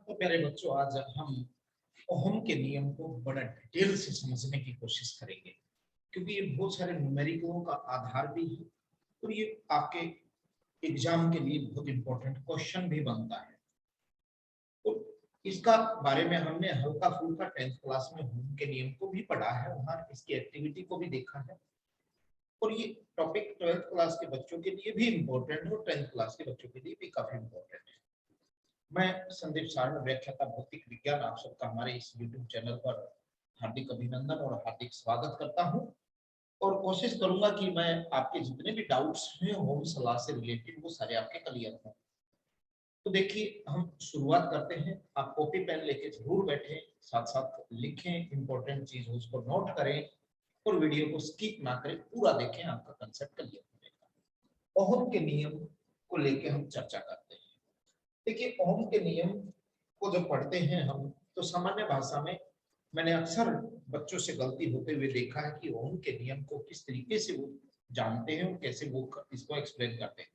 तो प्यारे बच्चों, आज हम ओहम के नियम को बड़ा डिटेल से समझने की कोशिश करेंगे, क्योंकि ये बहुत सारे न्यूमेरिकलों का आधार भी है और ये आपके एग्जाम के लिए बहुत इंपॉर्टेंट क्वेश्चन भी बनता है। तो इसका बारे में हमने हल्का फुल्का 10th क्लास में ओहम के नियम को भी पढ़ा है, वहां इसकी एक्टिविटी को भी देखा है और ये टॉपिक 12th क्लास के बच्चों के लिए भी इम्पोर्टेंट है और 10th क्लास के बच्चों के लिए भी काफी इम्पोर्टेंट है। मैं संदीप सारण, व्याख्याता भौतिक विज्ञान, आप सबका हमारे इस YouTube चैनल पर हार्दिक अभिनंदन और हार्दिक स्वागत करता हूं और कोशिश करूंगा कि मैं आपके जितने भी डाउट्स हैं होम सलाह से रिलेटेड वो सारे आपके क्लियर हों। तो देखिए, हम शुरुआत करते हैं। आप कॉपी पेन लेके जरूर बैठें, साथ साथ लिखें, इंपॉर्टेंट चीज हो उसको नोट करें और वीडियो को स्किप ना करें, पूरा देखें, आपका कंसेप्ट क्लियर हो जाएगा। ओहम के नियम को लेके हम चर्चा करते हैं। देखिए, ओहम के नियम को जब पढ़ते हैं हम, तो सामान्य भाषा में मैंने अक्सर बच्चों से गलती होते हुए देखा है कि ओहम के नियम को किस तरीके से वो जानते हैं और कैसे वो इसको एक्सप्लेन करते हैं।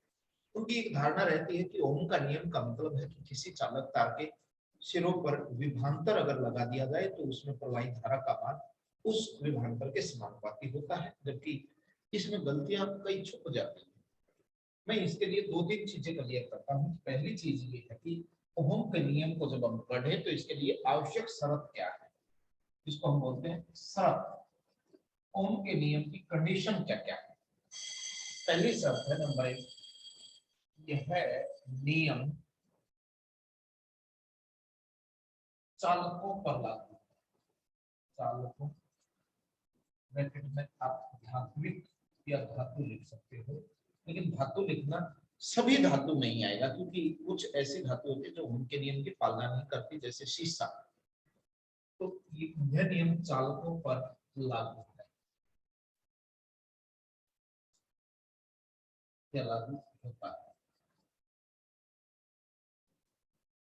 उनकी एक धारणा रहती है कि ओहम का नियम का मतलब है कि किसी चालक तार के सिरों पर विभवांतर अगर लगा दिया जाए तो उसमें प्रवाहित धारा का मान उस विभवांतर के समानुपाती होता है, जबकि इसमें गलतियां कई छुप जाती हैं। मैं इसके लिए दो तीन चीजें क्लियर करता हूँ। पहली चीज ये है कि ओहम के नियम को जब हम पढ़े तो इसके लिए आवश्यक शर्त क्या है, जिसको हम बोलते हैं शर्त। ओहम के नियम की कंडीशन क्या क्या है। पहली शर्त है नंबर 1, यह नियम चालकों पर लागू। चालकों ब्रैकेट में आप धात्विक या धातु लिख सकते हो, लेकिन धातु लिखना सभी धातु नहीं आएगा, क्योंकि कुछ ऐसी धातु होती है जो उनके नियम की पालना नहीं करती, जैसे शीशा। तो यह नियम चालकों पर लागू है या लागू होता है,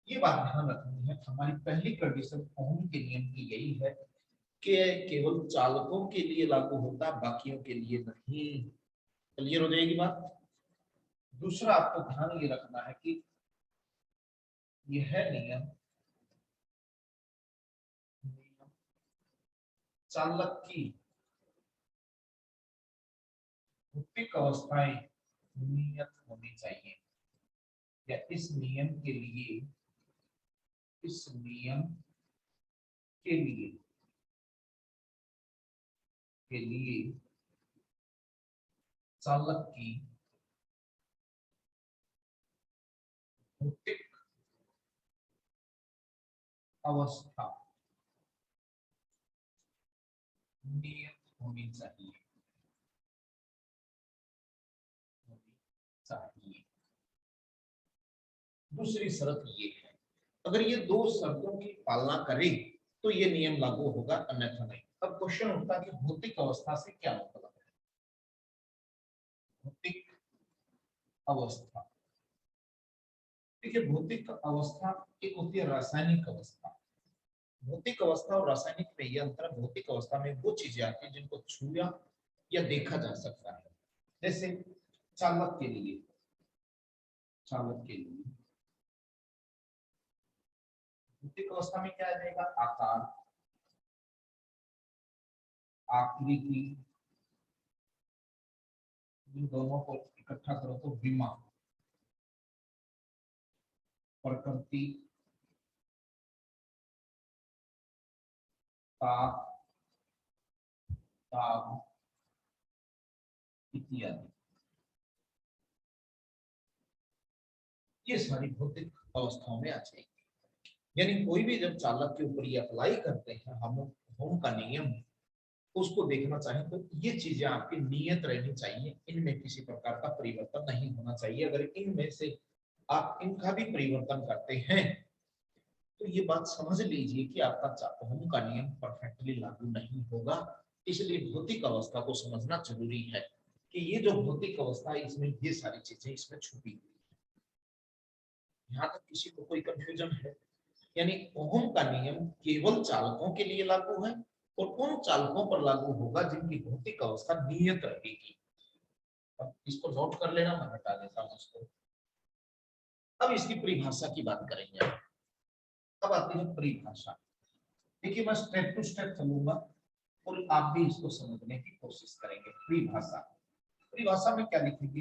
ये बात ध्यान रखनी है। हमारी पहली कंडीशन ओहम के नियम की यही है कि केवल चालकों के लिए लागू होता, बाकियों के लिए नहीं। क्लियर हो जाएगी बात। दूसरा आपको ध्यान ये रखना है कि यह नियम चालक की भौतिक अवस्थाएं नियत होनी चाहिए, या इस नियम के लिए चालक की भौतिक अवस्था नियत होनी चाहिए। दूसरी शर्त ये है, अगर ये दो शर्तों की पालना करें तो ये नियम लागू होगा, अन्यथा नहीं। अब क्वेश्चन उठता है कि भौतिक अवस्था से क्या मतलब है। भौतिक अवस्था, देखिए, भौतिक अवस्था एक होती है रासायनिक अवस्था। भौतिक अवस्था और रासायनिक में यह अंतर है, भौतिक अवस्था में वो चीजें आती है जिनको छुआ या देखा जा सकता है। जैसे चालक के लिए भौतिक अवस्था में क्या आ जाएगा, आकार, आकृति, इन दोनों को इकट्ठा करो तो विमा, प्रकृति, ताप, ताप इत्यादि, ये सारी भौतिक अवस्थाओं में आ जाएगी। यानी कोई भी जब चालक के ऊपर ये अप्लाई करते हैं हम ओहम का नियम, उसको देखना चाहें तो ये चीजें आपकी नियत रहनी चाहिए, इनमें किसी प्रकार का परिवर्तन नहीं होना चाहिए। अगर इनमें से आप इनका भी परिवर्तन करते हैं तो ये बात समझ लीजिए कि आपका ओहम का नियम परफेक्टली लागू नहीं होगा। इसलिए भौतिक अवस्था को समझना जरूरी है कि ये जो भौतिक अवस्था है इसमें ये सारी चीजें इसमें छुपी हुई है। यहाँ तक किसी को कोई कंफ्यूजन है? यानी ओहम का नियम केवल चालकों के लिए लागू है और उन चालकों पर लागू होगा जिनकी भौतिक अवस्था नियत रहेगी। अब इसको नोट कर लेना, मैं हटा देता हूं इसको। अब इसकी परिभाषा की बात करेंगे। अब आती है परिभाषा। देखिए मैं स्टेप टू स्टेप चलूंगा और आप भी इसको समझने की कोशिश करेंगे। परिभाषा, परिभाषा में क्या लिखेंगे?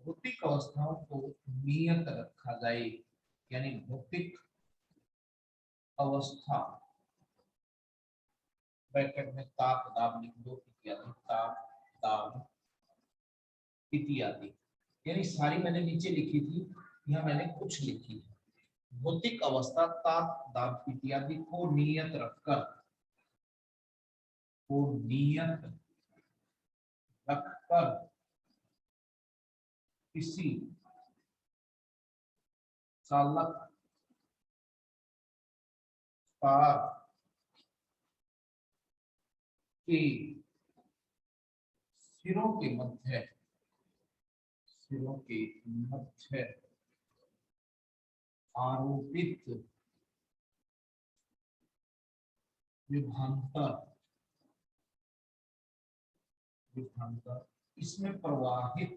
भौतिक अवस्थाओं को नियत रखा जाए, यानी भौतिक अवस्था ब्रैकेट में ताप दाब लिख दो इत्यादि, ताप दाब इत्यादि, यानी सारी मैंने नीचे लिखी थी, यहाँ मैंने कुछ लिखी है। भौतिक अवस्था ताप दाब इत्यादि को नियत रखकर, को नियत रखकर किसी चालक तार के सिरों के मध्य, सिरों के मध्य आरोपित विभवांतर, विभवांतर इसमें प्रवाहित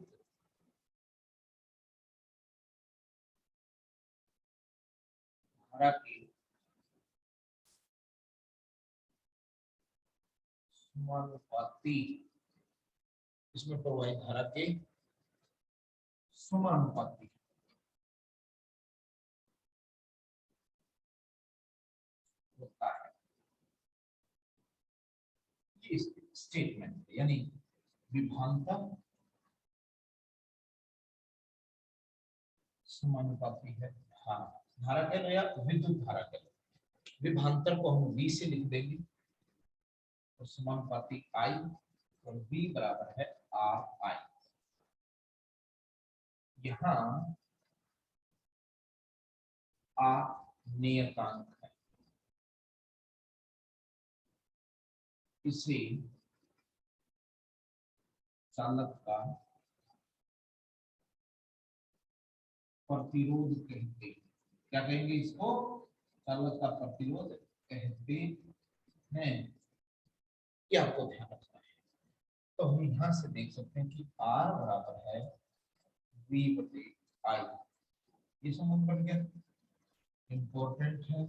धारा के समानुपाती, इसमें प्रवाहित धारा के समानुपाती होता है। ये स्टेटमेंट है, यानी विभवांतर समानुपाती है धारा, धारा कह लो या विद्युत धारा कह लो। विभवांतर को हम V से लिख देंगे और समानुपाती I, और V बराबर है RI। यहाँ R नियतांक है, इसे चालक का प्रतिरोध कहते हैं। क्या कहेंगे इसको? चालक का प्रतिरोध कहते हैं। ये आपको ध्यान रखना है। तो हम यहां से देख सकते हैं कि R बराबर है V/I। ये समझ पड़ गया, इंपॉर्टेंट है।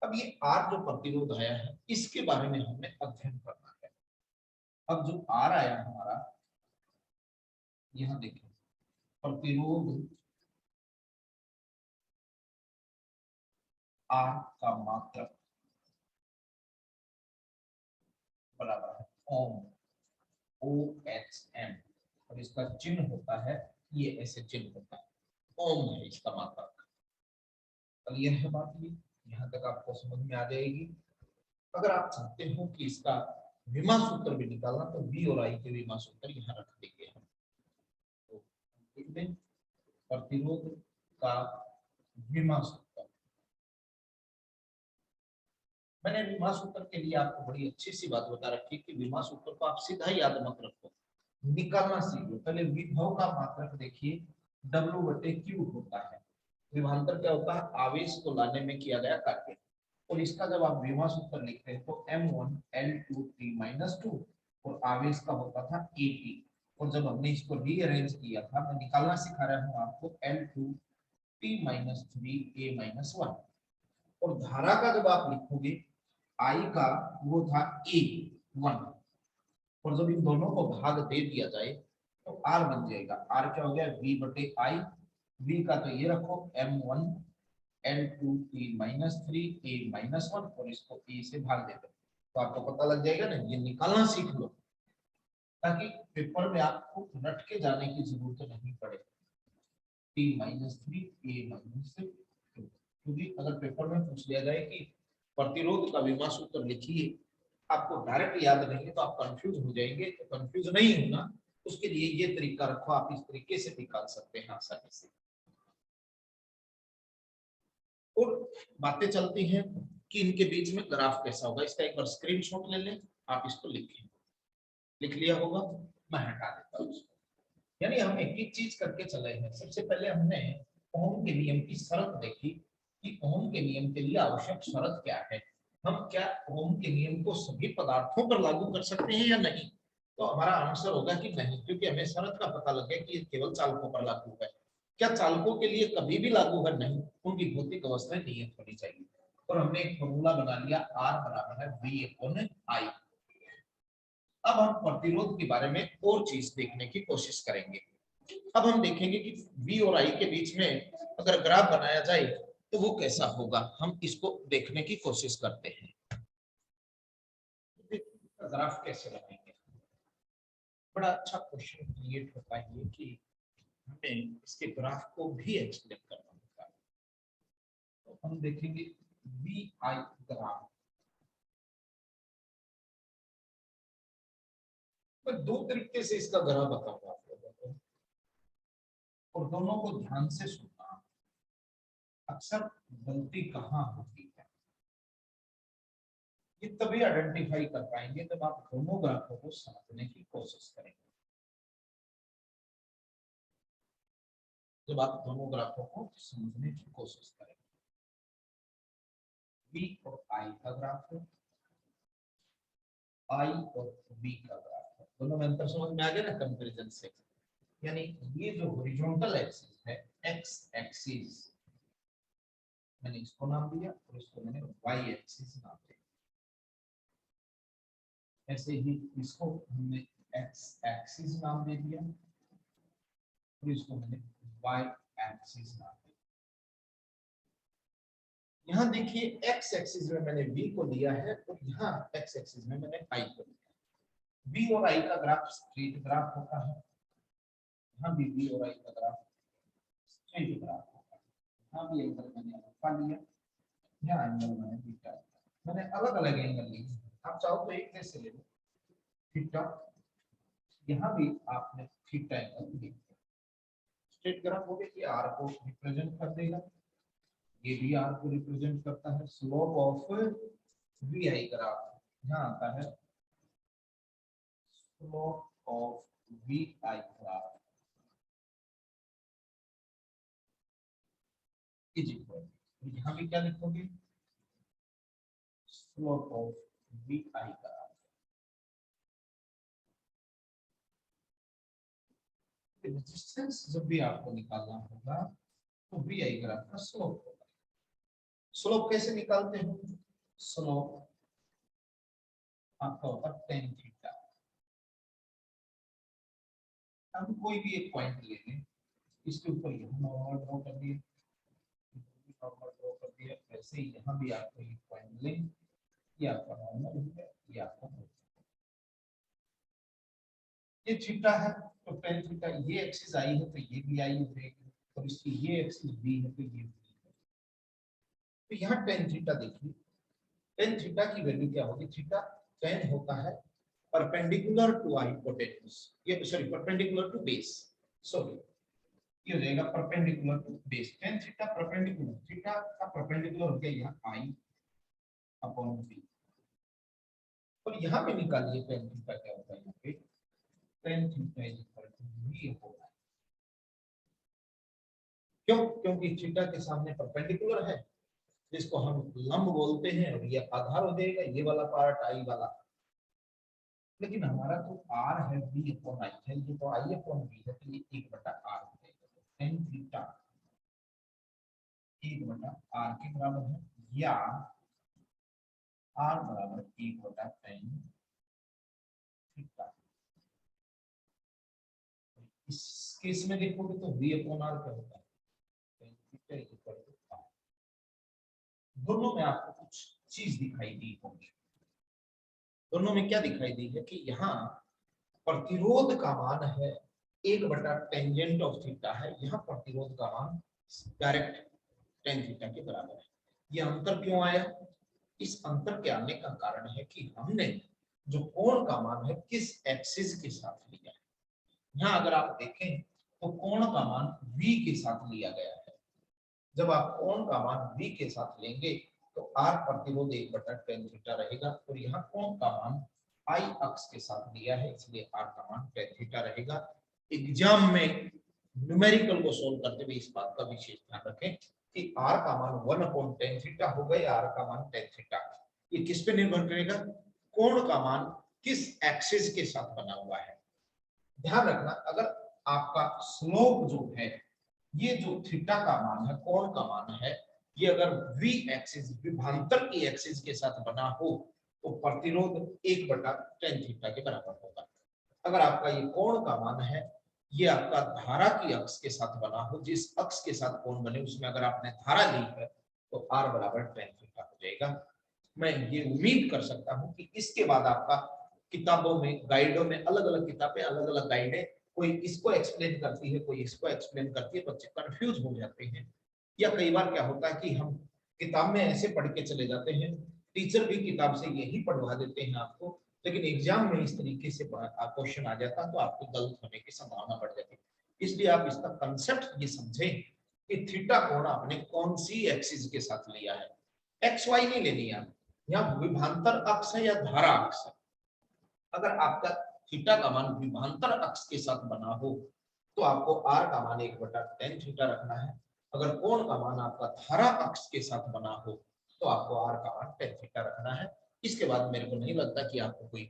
अब ये R जो प्रतिरोध आया है, इसके बारे में हमने अध्ययन करना है। अब जो R आया हमारा, यहां देखिए प्रतिरोध R का मात्रक बराबर है ओम, OHM, और इसका चिन्ह होता है, ये ऐसे चिन्ह होता है, ओम है इसका मात्रक। क्लियर है बात? ये यहाँ तक आपको समझ में आ जाएगी। अगर आप चाहते हो कि इसका विमा सूत्र भी निकालना, तो V और I के विमा सूत्र यहाँ रख देंगे हम। तो लिख दें प्रतिरोध का विमा सूत्र। मैंने विमा सूत्र के लिए आपको बड़ी अच्छी सी बात बता रखी कि विमा सूत्र को आप सीधा याद मत रखो, निकालना सीख लो। पहले विभव का मात्रक देखिए, W/Q होता है। विभवांतर क्या होता है? आवेश को लाने में किया गया कार्य। और इसका जब आप विमा सूत्र लिखते हैं तो M1L2T-2, और आवेश का होता था AT। और जब हमने इसको रीअरेंज किया था, मैं निकालना सिखा रहा हूं आपको, L2T-3A-1। और धारा का जब आप लिखोगे, I का वो था A1, और जब इन दोनों को भाग दे दिया जाए तो R बन जाएगा। R क्या हो गया? V/I। V का तो ये रखो M1L2T-3A-1, और इसको A से भाग देते, तो आपको पता लग जाएगा ना। ये निकालना सीख लो ताकि पेपर में आपको रट के जाने की जरूरत नहीं पड़े। T-3A-2, क्योंकि अगर पेपर में पूछ लिया जाए कि प्रतिरोध का विमा सूत्र लिखिए, आपको डायरेक्ट याद नहीं है तो आप कंफ्यूज हो जाएंगे। तो कंफ्यूज नहीं होना, उसके लिए ये तरीका रखो, आप इस तरीके से निकाल सकते हैं आसानी से। और बातें चलती हैं कि इनके बीच में ग्राफ कैसा होगा, इसका एक बार स्क्रीनशॉट ले लें, आप इसको लिखें। लिख लिया होगा, मैं हटा देता हूँ। यानी हम एक एक चीज करके चले हैं। सबसे पहले हमने ओम के नियम की शर्त देखी कि ओम के नियम के लिए आवश्यक शर्त क्या है। हम क्या ओम के नियम को सभी पदार्थों पर लागू कर सकते हैं या नहीं? तो हमारा आंसर होगा कि नहीं, क्योंकि हमें शर्त का पता लग गया कि ये केवल चालकों पर लागू है। क्या चालकों के लिए कभी भी लागू है? नहीं, उनकी भौतिक अवस्थाएं नियत होनी चाहिए। और हमने एक फॉर्मूला बना लिया, R बराबर है V अपॉन I। अब हम प्रतिरोध के बारे में और चीज देखने की कोशिश करेंगे। अब हम देखेंगे कि V और I के बीच में अगर ग्राफ बनाया जाए तो वो कैसा होगा, हम इसको देखने की कोशिश करते हैं। ग्राफ कैसे बनाएंगे? बड़ा अच्छा क्वेश्चन क्रिएट होता है कि हमें इसके ग्राफ को भी एक्सप्लेन करना होगा। तो हम देखेंगे वी आई ग्राफ। मैं दो तरीके से इसका ग्राफ बताऊंगा आप लोगों को, और दोनों को ध्यान से सुनना। अक्सर गलती कहाँ होती है ये तभी आइडेंटिफाई कर पाएंगे जब आप दोनों ग्राफों को समझने की कोशिश करेंगे। जब आप दोनों ग्राफों को समझने की कोशिश करेंगे। V और I का ग्राफ है, I और V का ग्राफ है। दोनों में अंतर समझ में आ गया ना कंपैरिजन से। यानी ये जो हॉरिजॉन्टल एक्सिस है, एक्स एक्सिस, मैंने इसको नाम दिया और इसको मैंने वाई एक्सिस नाम दिया। ऐसे ही इसको हमने एक्स एक्सिस नाम दे दिया और इसको मैंने वाई एक्सिस नाम दिया। यहाँ देखिए एक्स एक्सिस में मैंने v को लिया है और यहाँ एक्स एक्सिस में मैंने i को लिया है। v और i का ग्राफ स्ट्रेट ग्राफ होता है। यहाँ भी v और i का ग्राफ स्ट्रेट ग्राफ होता है। यहाँ भी एंगल मैंने अल्फा लिया, यहाँ एंगल मैंने बीटा, मैंने अलग अलग एंगल लिए। आप चाहो तो एक जैसे ले लो, थीटा, यहाँ भी आपने थीटा एंगल लिया। स्ट्रेट ग्राफ हो गया कि r को रिप्रेजेंट कर देगा, ये भी r को रिप्रेजेंट करता है। Slope of V I graph यहाँ आता है slope of V I graph is equal, यहाँ भी क्या लिखोगे, slope of V I graph. Resistance जब भी आपको निकालना होगा तो वी आई ग्राफ का स्लोप होगा। स्लोप कैसे निकालते हो? स्लोप आपका होगा tan थीटा। हम कोई भी एक पॉइंट ले लें, इसके ऊपर यहाँ नॉर्मल ड्रॉ कर दिए, नॉर्मल ड्रॉ कर दिया, वैसे ही यहाँ भी आपको एक पॉइंट लें, ये आपका नॉर्मल हो गया, ये आपका ये थीटा है तो tan थीटा, ये एक्सिस आई है तो ये भी आई हो जाएगी, और इसकी ये एक्सिस बी है तो ये भी है। तो यहाँ tan थीटा देखिए, tan थीटा की वैल्यू क्या होगी? थीटा tan होता है परपेंडिकुलर टू हाइपोटेन्यूज, ये sorry perpendicular to base, sorry ये हो जाएगा perpendicular to base. tan theta perpendicular, theta का परपेंडिकुलर हो गया यहाँ i अपॉन b। और यहाँ पे निकालिए tan थीटा क्या होता है, यहाँ पे tan theta is equal to v होगा। क्यों? क्योंकि थीटा के सामने परपेंडिकुलर है, जिसको हम लंब बोलते हैं, और ये आधार हो जाएगा, ये वाला पार्ट आई वाला। लेकिन हमारा तो r है v अपॉन i है, ये तो i अपॉन v है, तो ये 1/r हो जाएगा। tan थीटा 1/r के बराबर है, या r बराबर 1/tan थीटा। इस केस में देखोगे तो v अपॉन r क्या होता है? tan theta is equal to r। दोनों में आपको कुछ चीज दिखाई दी होगी। दोनों में क्या दिखाई दी है कि यहाँ प्रतिरोध का मान है 1/टेंजेंट ऑफ थीटा है, यहाँ प्रतिरोध का मान डायरेक्ट tan थीटा के बराबर है। ये अंतर क्यों आया? इस अंतर के आने का कारण है कि हमने जो कोण का मान है किस एक्सिस के साथ लिया है। यहाँ अगर आप देखें तो कोण का मान v के साथ लिया गया है। जब आप कोण का मान v के साथ लेंगे तो r प्रतिरोध 1/tan थीटा रहेगा, और यहाँ कोण का मान I अक्ष के साथ लिया है, इसलिए r का मान tan थीटा रहेगा। एग्जाम में न्यूमेरिकल को सोल्व करते हुए इस बात का विशेष ध्यान रखें कि r का मान 1/tan थीटा होगा या r का मान tan थीटा। ये किस पे निर्भर करेगा? कोण का मान किस एक्सिस के साथ बना हुआ है। ध्यान रखना, अगर आपका स्लोप जो है ये जो थीटा का मान है, कोण का मान है, ये अगर v एक्सिस विभवांतर की एक्सिस के साथ बना हो तो प्रतिरोध 1/tan थीटा के बराबर होगा। अगर आपका ये कोण का मान है, ये आपका धारा की अक्ष के साथ बना हो, जिस अक्ष के साथ कोण बने उसमें अगर आपने धारा ली है तो r बराबर tan थीटा हो जाएगा। मैं ये उम्मीद कर सकता हूं कि इसके बाद आपका किताबों में, गाइडों में, अलग अलग किताबें, अलग अलग गाइडें, कोई इसको एक्सप्लेन करती है, कोई इसको एक्सप्लेन करती है, बच्चे कंफ्यूज हो जाते हैं। या कई बार क्या होता है कि हम किताब में ऐसे पढ़ के चले जाते हैं, टीचर भी किताब से यही पढ़वा देते हैं आपको, लेकिन एग्जाम में इस तरीके से क्वेश्चन आ जाता है तो आपको गलत होने की संभावना बढ़ जाती है। इसलिए आप इसका कंसेप्ट ये समझें कि थीटा कोण आपने कौन सी एक्सिस के साथ लिया है, एक्स वाई नहीं लेनी है, यहाँ विभवांतर अक्ष है या धारा अक्ष है। अगर आपका थीटा का मान विभवांतर अक्ष के साथ बना हो तो आपको r का मान 1/tan थीटा रखना है। अगर कोण का मान आपका धारा अक्ष के साथ बना हो तो आपको r का मान tan थीटा रखना है। इसके बाद मेरे को नहीं लगता कि आपको कोई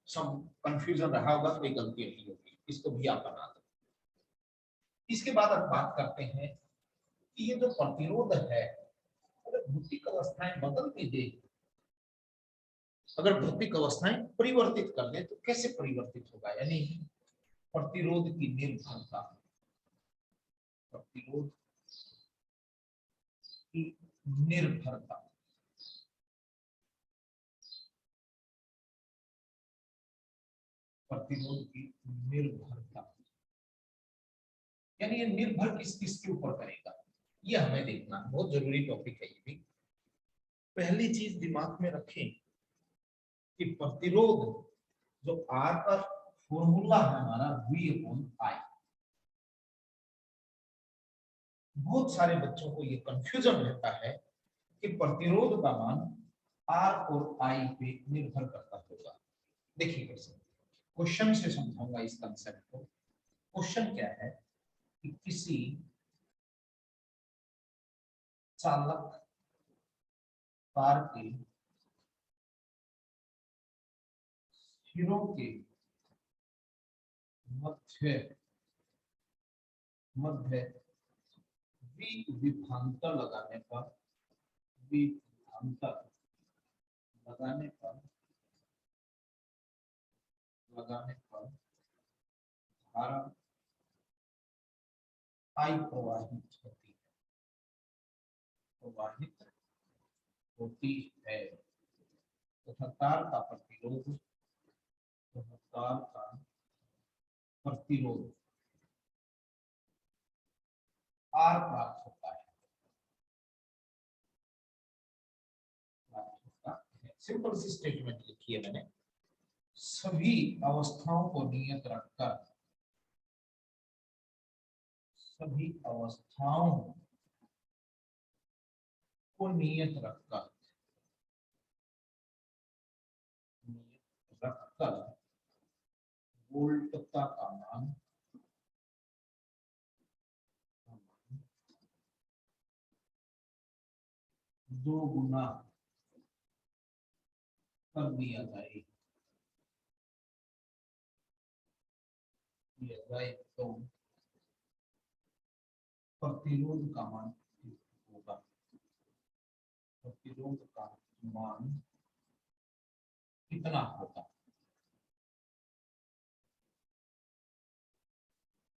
कंफ्यूजन रहा होगा, कोई गलती नहीं होगी, इसको भी आप बना दो। इसके बाद हम बात करते हैं कि ये जो प्रतिरोध है, अगर भौतिक अवस्थाएं बदलती दे, अगर भौतिक अवस्थाएं परिवर्तित कर दें तो कैसे परिवर्तित होगा, यानी प्रतिरोध की निर्भरता, प्रतिरोध की निर्भरता, प्रतिरोध की निर्भरता, यानी ये निर्भर किस किस के ऊपर करेगा, ये हमें देखना बहुत जरूरी टॉपिक है। ये भी पहली चीज दिमाग में रखें कि प्रतिरोध जो आर का फॉर्मूला है हमारा V/I। बहुत सारे बच्चों को ये कंफ्यूजन रहता है कि प्रतिरोध का मान R और I पे निर्भर करता होगा। देखिए कैसे, क्वेश्चन से समझाऊंगा इस कंसेप्ट को। क्वेश्चन क्या है कि किसी चालक कार के सिरों के मध्य मध्य विभवांतर लगाने पर, विभवांतर लगाने पर धारा I प्रवाहित होती है तथा तार का प्रतिरोध, तार का प्रतिरोध R प्राप्त होता है। सिंपल सी स्टेटमेंट लिखी है मैंने, सभी अवस्थाओं को नियत रखकर, सभी अवस्थाओं को नियत रखकर वोल्टता का मान दो गुना कर दिया जाए, तो प्रतिरोध का मान होगा, प्रतिरोध का मान कितना होगा,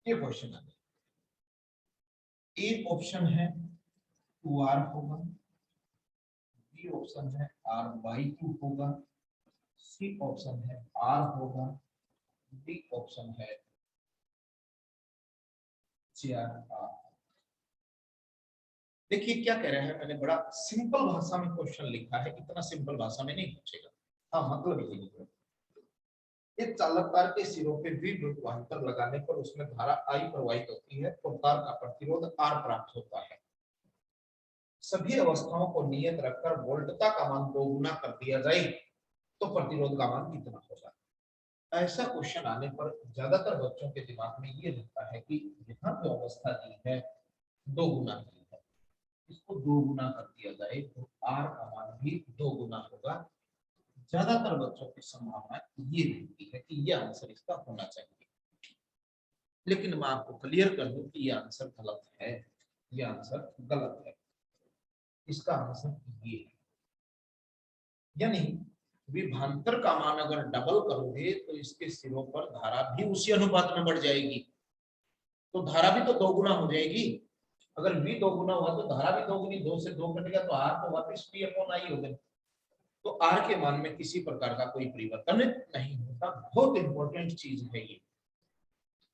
ये क्वेश्चन है। एक ऑप्शन है 2R होगा, बी ऑप्शन है R/2 होगा, सी ऑप्शन है R होगा, डी ऑप्शन है 4R। देखिए क्या कह रहा है, मैंने बड़ा सिंपल भाषा में क्वेश्चन लिखा है, इतना सिंपल भाषा में नहीं पूछेगा। हाँ मतलब ये लिखा, एक चालक तार के सिरों पे विभवांतर लगाने पर उसमें धारा I प्रवाहित होती है और तार का प्रतिरोध R प्राप्त होता है। सभी अवस्थाओं को नियत रखकर वोल्टता का मान 2 गुना कर दिया जाए तो प्रतिरोध का मान कितना होगा। ऐसा क्वेश्चन आने पर ज्यादातर बच्चों के दिमाग में ये रहता है कि यहाँ जो अवस्था दी है 2 गुना की है, इसको 2 गुना कर दिया जाए तो R का मान भी 2 गुना होगा। ज्यादातर बच्चों की संभावना ये रहती है कि यह आंसर इसका होना चाहिए। लेकिन मैं आपको क्लियर कर दूं कि ये आंसर गलत है, ये आंसर गलत है। इसका आंसर ये है, यानी विभवांतर का मान अगर डबल करोगे तो इसके सिरों पर धारा भी उसी अनुपात में बढ़ जाएगी, तो धारा भी तो दोगुना हो जाएगी। अगर v दोगुना हुआ तो धारा भी दोगुनी, 2 से 2 कटेगा तो r तो वापस p अपॉन i होगा। तो r के मान में किसी प्रकार का कोई परिवर्तन नहीं होता। बहुत इंपॉर्टेंट चीज है ये,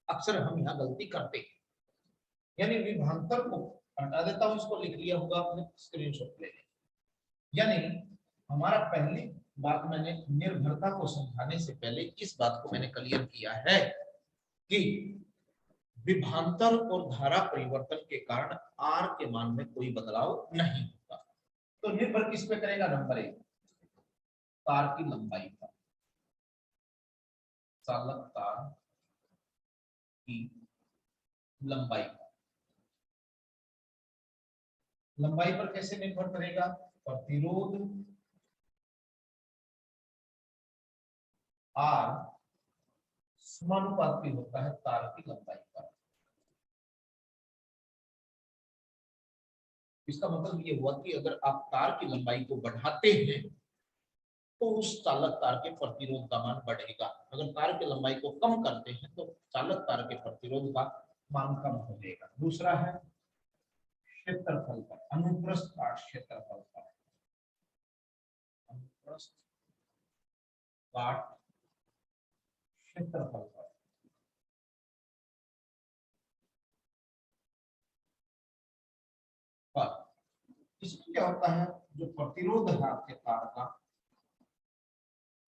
अक्सर हम यहाँ गलती करते हैं। यानी विभवांतर को हटा देता हूं, इसको लिख लिया होगा आपने, स्क्रीनशॉट ले लें। यानी हमारा पहली बात, मैंने निर्भरता को समझाने से पहले इस बात को मैंने क्लियर किया है कि विभवांतर और धारा परिवर्तन के कारण r के मान में कोई बदलाव नहीं होता। तो निर्भर किस पे करेगा? नंबर 1, तार की लंबाई पर, चालक तार की लंबाई पर। लंबाई पर कैसे निर्भर करेगा? प्रतिरोध R समानुपाती होता है तार की लंबाई पर। इसका मतलब ये हुआ कि अगर आप तार की लंबाई को बढ़ाते हैं तो उस चालक तार के प्रतिरोध का मान बढ़ेगा। अगर तार की लंबाई को कम करते हैं तो चालक तार के प्रतिरोध का मान कम हो जाएगा। दूसरा है क्षेत्रफल पर, अनुप्रस्थ काट क्षेत्रफल पर, अनुप्रस्थ काट क्षेत्रफल पर इसमें क्या होता है, जो प्रतिरोध है आपके तार का,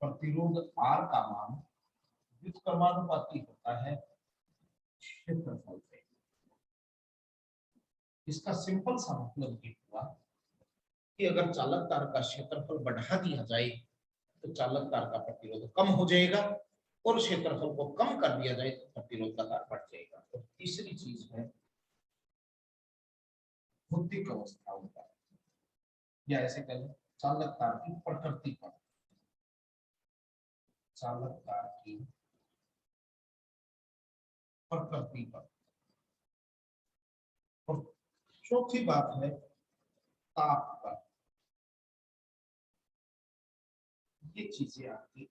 प्रतिरोध R का मान व्युत्क्रमानुपाती होता है क्षेत्रफल से। इसका सिंपल सा मतलब ये हुआ कि अगर चालक तार का क्षेत्रफल बढ़ा दिया जाए तो चालक तार का प्रतिरोध कम हो जाएगा, और क्षेत्रफल को कम कर दिया जाए तो प्रतिरोध का तार बढ़ जाएगा। और तीसरी चीज है भौतिक अवस्थाओं का, या ऐसे कहें चालक तार की प्रकृति पर, चालक तार की प्रकृति पर। और चौथी बात है ताप पर। ये चीजें आपकी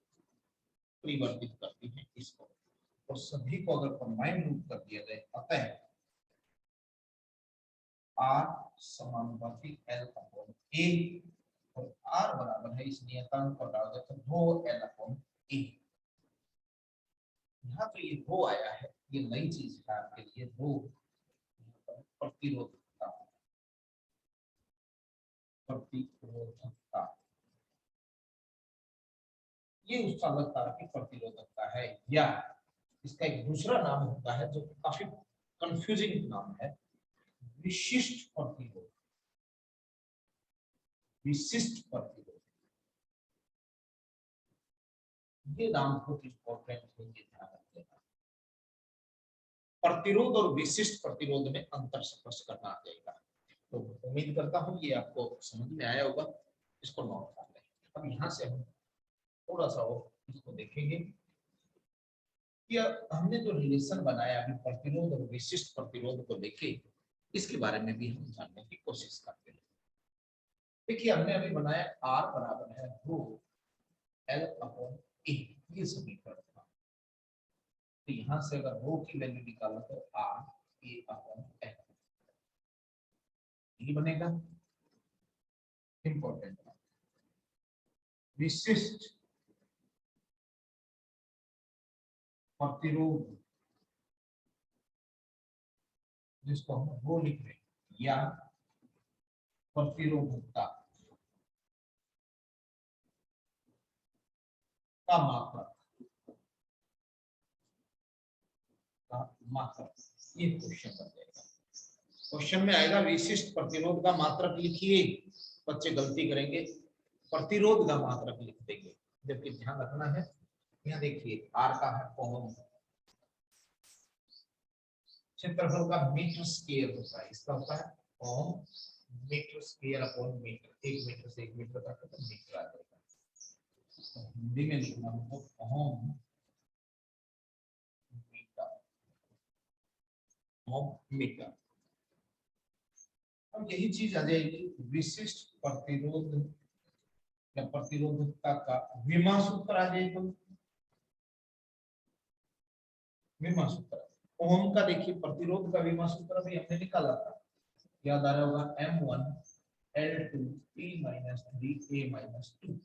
परिवर्तित करती हैं इसको, और सभी को अगर कंबाइंड रूप कर दिया जाए, अतः R समानुपाती L अपॉन A, और R बराबर है इस नियतांक पर डाल देते हैं 2L अपॉन A। यहाँ तो ये रो आया है, ये नई चीज है आपके लिए। रो प्रतिरोधकता, प्रतिरोधकता ये उस चालक तार की प्रतिरोधकता है, या इसका एक दूसरा नाम होता है जो काफी कंफ्यूजिंग नाम है, विशिष्ट प्रतिरोध। विशिष्ट प्रतिरोध, ये नाम बहुत इंपॉर्टेंट है, ये ध्यान रखिएगा। प्रतिरोध और विशिष्ट प्रतिरोध में अंतर स्पष्ट करना आ जाएगा। तो उम्मीद करता हूँ ये आपको समझ में आया होगा, इसको नोट कर लें। अब यहाँ से हम थोड़ा सा और इसको देखेंगे कि हमने जो रिलेशन बनाया अभी प्रतिरोध और विशिष्ट प्रतिरोध को लेके, इसके बारे में भी हम जानने की कोशिश करते हैं। देखिए हमने अभी बनाया R बराबर है रो L अपॉन A, ये समीकरण था। तो यहाँ से अगर रो की वैल्यू निकालो तो R A अपॉन L ये बनेगा। इंपॉर्टेंट विशिष्ट प्रतिरोध, जिसको हम रो लिख रहे हैं, या प्रतिरोधकता का मात्रक, मात्रक ये क्वेश्चन बन जाएगा। क्वेश्चन में आएगा विशिष्ट प्रतिरोध का मात्रक लिखिए, बच्चे गलती करेंगे, प्रतिरोध का मात्रक लिख देंगे। जबकि ध्यान रखना है, यहाँ देखिए R का है ओम, क्षेत्रफल का मीटर स्क्वायर होता है, इसका होता है ohm metre square upon metre, 1 metre से 1 मीटर तक तो मीटर आ जाएगा। तो हिंदी में लिखना हो ओम मीटर, ओम मीटर। अब यही चीज आ जाएगी विशिष्ट प्रतिरोध या प्रतिरोधकता का विमा सूत्र आ जाएगा। विमा सूत्र ओम का देखिए प्रतिरोध का विमा सूत्र भी हमने निकाला था, याद आ रहा होगा M1 L2 T - 3 A - 2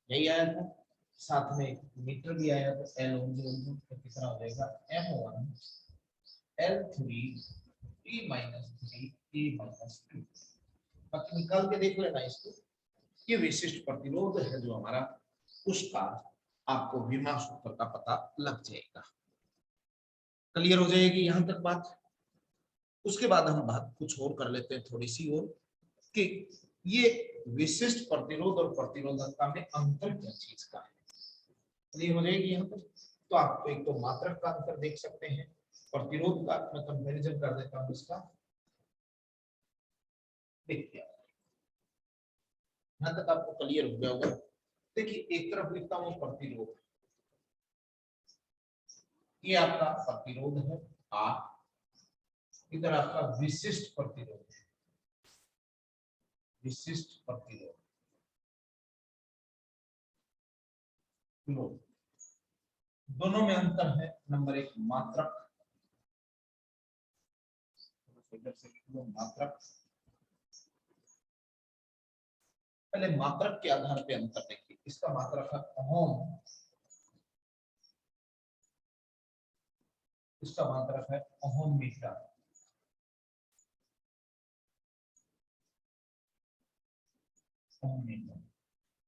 यही आया था। साथ में मीटर भी आया था L ओम तो कितना हो जाएगा M1 L3 T - 3 A - 2। बाकी निकाल के देख लेना इसको। ये विशिष्ट प्रतिरोध है जो हमारा, उसका आपको विमा सूत्र का पता लग जाएगा। क्लियर हो जाएगी यहां तक बात। उसके बाद हम बात कुछ और कर लेते हैं थोड़ी सी और, कि ये विशिष्ट प्रतिरोध और प्रतिरोधकता में अंतर क्या चीज का है। क्लियर हो जाएगी यहाँ पर। तो आपको एक तो मात्रक का अंतर देख सकते हैं, प्रतिरोध का मैं कंपैरिजन कर देता हूँ इसका। देखिए यहाँ तक आपको क्लियर हो गया होगा। देखिए एक तरफ लिखता हूँ प्रतिरोध, ये आपका प्रतिरोध है R, इधर आपका विशिष्ट प्रतिरोध है, विशिष्ट प्रतिरोध दोनों में अंतर है। नंबर एक मात्रक, मात्रक पहले मात्रक के आधार पे अंतर देखिए। इसका मात्रक है ओम, इसका मात्रक है ओम मीटर। ओम मीटर।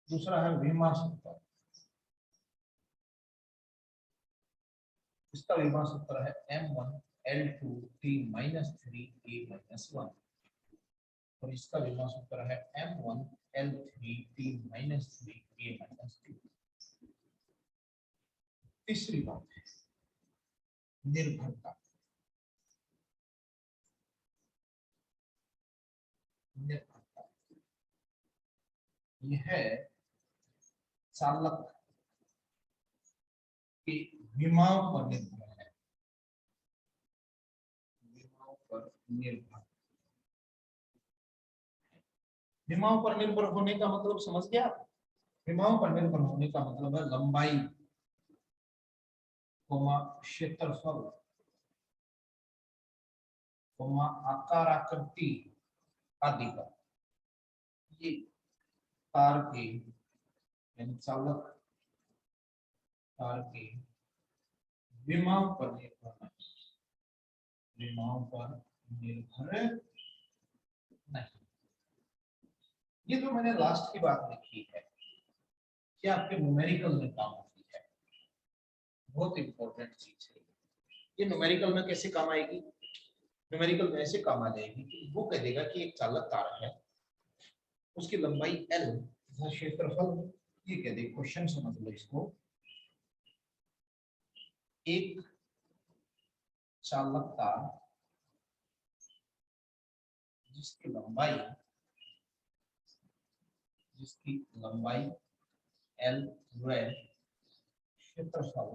दूसरा है विमा सूत्र, इसका विमा सूत्र है M1 L2 T - 3 A - 1 और इसका विमा सूत्र है M1 L3 T - 3 A - 2। तीसरी बात है निर्भरता। निर्भरता यह चालक के विमाओं पर निर्भर है, विमाओं पर निर्भर। विमाओं पर निर्भर होने का मतलब समझ गया। विमाओं पर निर्भर होने का मतलब है लंबाई, क्षेत्रफल, आकार आकृति आदि का, ये तार के यानी चालक तार के विमाओं पर निर्भर नहीं, विमाओं पर निर्भर नहीं। ये जो मैंने लास्ट की बात लिखी है, ये आपके न्यूमेरिकल में काम होती है, बहुत इंपॉर्टेंट चीज है। ये न्यूमेरिकल में कैसे काम आएगी? न्यूमेरिकल में ऐसे काम आ जाएगी कि वो कह देगा कि एक चालक तार है, उसकी लंबाई L तथा क्षेत्रफल, ये कह दे, क्वेश्चन समझ लो इसको, एक चालक तार जिसकी लंबाई L व क्षेत्रफल,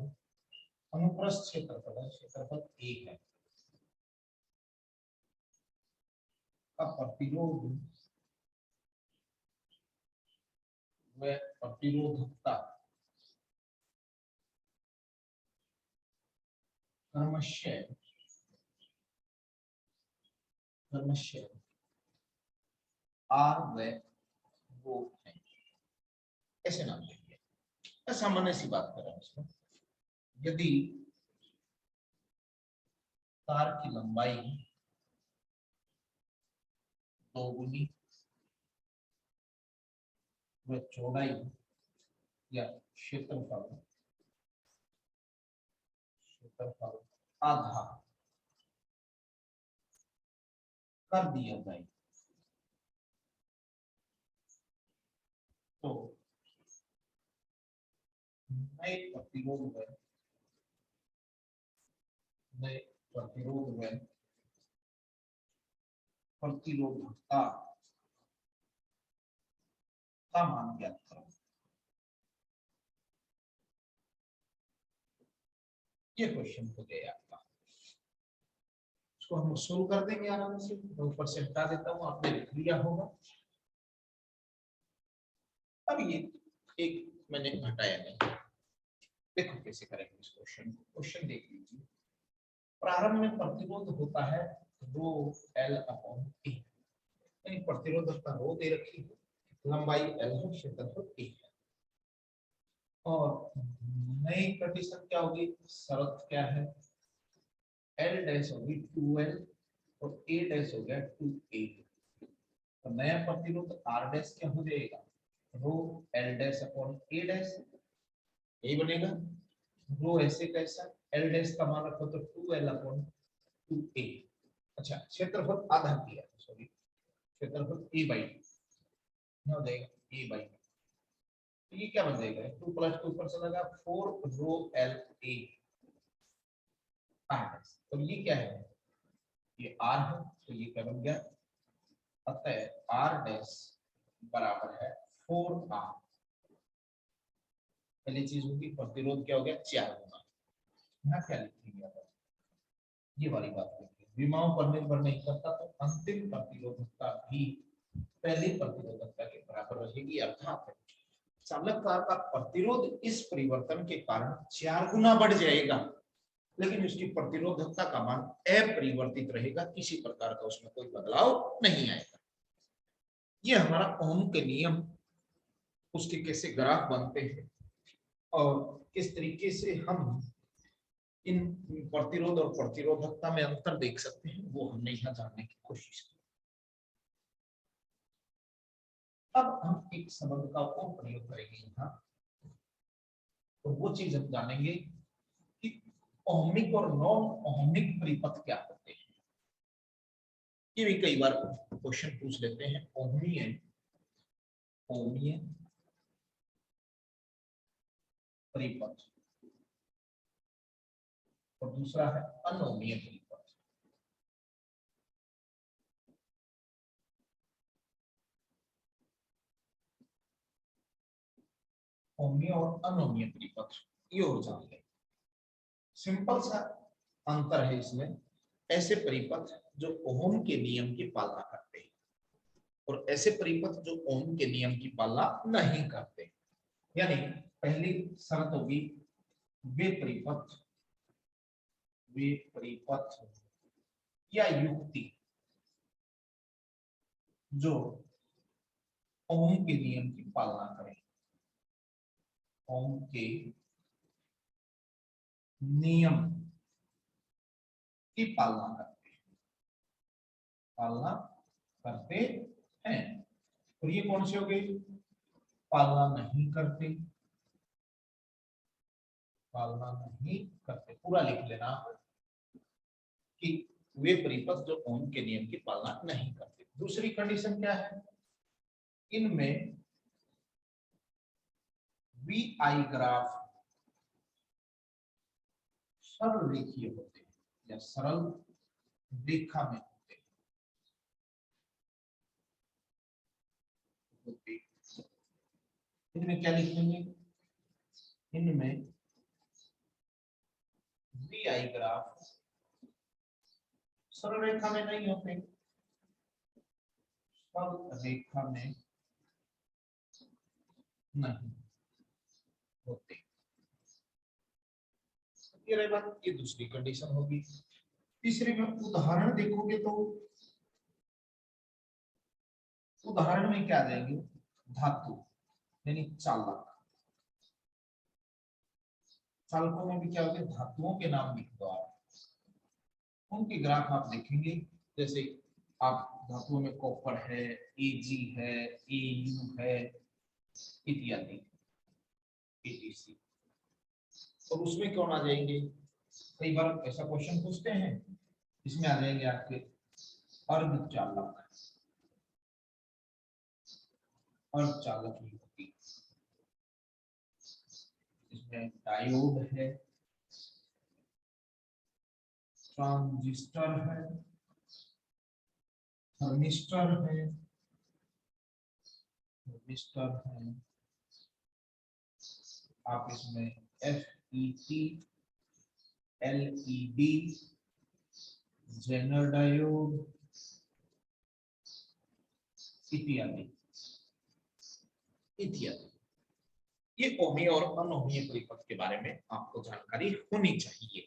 अनुप्रस्थ क्षेत्रफल 1 है, का प्रतिरोध व प्रतिरोधकता क्रमशः R व वो है। ऐसे नाम देंगे। सामान्य सी बात कर रहा हूं इसमें, यदि तार की लंबाई 2 गुनी व चौड़ाई या क्षेत्रफल आधा कर दिया जाए तो नए प्रतिरोध व प्रतिरोधकता का मान ज्ञात करो। ये क्वेश्चन हो गया आपका। इसको हम सोल्व कर देंगे आराम से। मैं ऊपर से हटा देता हूँ, आपने लिख लिया होगा। अब ये एक मैंने हटाया नहीं, देखो कैसे करेंगे इस क्वेश्चन को। क्वेश्चन देख लीजिए। प्रारंभ में प्रतिरोध होता है रो एल अपॉन ए, यानी प्रतिरोधकता रो दे रखी है, लंबाई एल है, क्षेत्रफल ए है। और नई कंडीशन क्या होगी, शर्त क्या है, एल डैश होगी 2l और ए डैश हो गया 2a। तो नया प्रतिरोध आर डैश क्या हो जाएगा, रो एल डैश अपॉन ए डैश, यही बनेगा। रो ऐसे कैसा, एल डैश का मान रखो तो 2l अपॉन 2a। अच्छा, क्षेत्रफल आधा किया, सॉरी क्षेत्रफल a बाई हो जाएगा, a बाई। तो ये क्या बन जाएगा, 2 प्लस 2 ऊपर चलेगा 4 rho L A R dash. तो ये क्या है, ये आर है, तो ये क्या बन गया, अतः आर डैश बराबर है 4r। पहली चीज होगी प्रतिरोध क्या हो गया 4 गुना। यहाँ क्या लिखेंगे आप, ये वाली बात लिखेंगे, विमाओं पर निर्भर नहीं करता, तो अंतिम प्रतिरोधकता भी पहली प्रतिरोधकता के बराबर रहेगी। अर्थात चालकता का प्रतिरोध इस परिवर्तन के कारण 4 गुना बढ़ जाएगा, लेकिन उसकी प्रतिरोधकता का मान अपरिवर्तित रहेगा, किसी प्रकार का उसमें कोई बदलाव नहीं आएगा। ये हमारा ओम के नियम, उसके कैसे ग्राफ बनते हैं और किस तरीके से हम इन प्रतिरोध और प्रतिरोधकता में अंतर देख सकते हैं, वो हमने यहाँ जानने की कोशिश की। अब हम एक संबंध का और प्रयोग करेंगे यहाँ, तो वो चीज हम जानेंगे कि ओहमिक और नॉन ओहमिक परिपथ क्या होते हैं। ये भी कई बार क्वेश्चन पूछ लेते हैं, ओहमीय परिपथ और दूसरा है अनोमीय परिपथ। ओहमीय और अनोमीय परिपथ ये और जान लें। सिंपल सा अंतर है इसमें, ऐसे परिपथ जो ओम के नियम की पालना करते हैं और ऐसे परिपथ जो ओम के नियम की पालना नहीं करते। यानी पहली शर्त होगी वे परिपथ या युक्ति जो ओम के नियम की पालना करें, ओम के नियम की पालना करते हैं। और ये कौन से हो गए, पालना नहीं करते, पूरा लिख लेना कि वे परिपथ जो ओम के नियम की पालना नहीं करते। दूसरी कंडीशन क्या है, इनमें वी आई ग्राफ सरल रेखीय होते हैं या सरल रेखा में होते हैं। इनमें क्या लिखेंगे, इनमें वी आई ग्राफ सरल रेखा में नहीं होते, सरल रेखा में नहीं होते। ये रही बात, ये दूसरी कंडीशन होगी। तीसरे में उदाहरण देखोगे तो उदाहरण में क्या देंगे, धातु यानी चालक, चालकों में भी क्या होते हैं, धातुओं के नाम लिख दो आप, उनके ग्राफ आप देखेंगे। जैसे आप धातुओं में कॉपर है, एजी है, एयू है इत्यादि एटीसी। और उसमें कौन आ जाएंगे, कई बार ऐसा क्वेश्चन पूछते हैं, इसमें आ जाएंगे आपके अर्धचालक, अर्धचालक युक्ति, इसमें डायोड है, ट्रांजिस्टर है, थर्मिस्टर है, आप इसमें FET, LED, जेनर डायोड इत्यादि इत्यादि। ये ओमी और अनोमीय परिपथ के बारे में आपको जानकारी होनी चाहिए।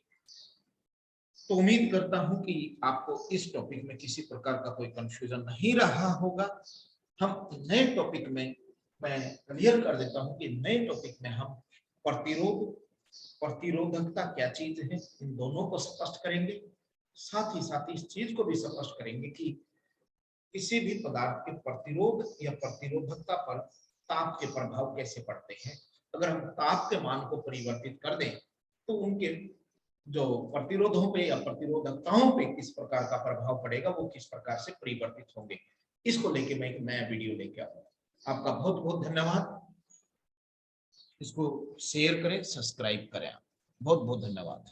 तो उम्मीद करता हूं कि आपको इस टॉपिक में किसी प्रकार का कोई कंफ्यूजन नहीं रहा होगा। हम नए टॉपिक में, मैं क्लियर कर देता हूं कि नए टॉपिक में हम प्रतिरोध, प्रतिरोधकता क्या चीज है, इन दोनों को स्पष्ट करेंगे। साथ ही इस चीज को भी स्पष्ट करेंगे कि किसी भी पदार्थ के प्रतिरोध या प्रतिरोधकता पर ताप के प्रभाव कैसे पड़ते हैं। अगर हम ताप के मान को परिवर्तित कर दें तो उनके जो प्रतिरोधों पे या प्रतिरोधकताओं पे किस प्रकार का प्रभाव पड़ेगा, वो किस प्रकार से परिवर्तित होंगे। इसको लेके मैं एक नया वीडियो लेके आऊंगा। आपका बहुत बहुत धन्यवाद। इसको शेयर करें, सब्सक्राइब करें। बहुत बहुत धन्यवाद।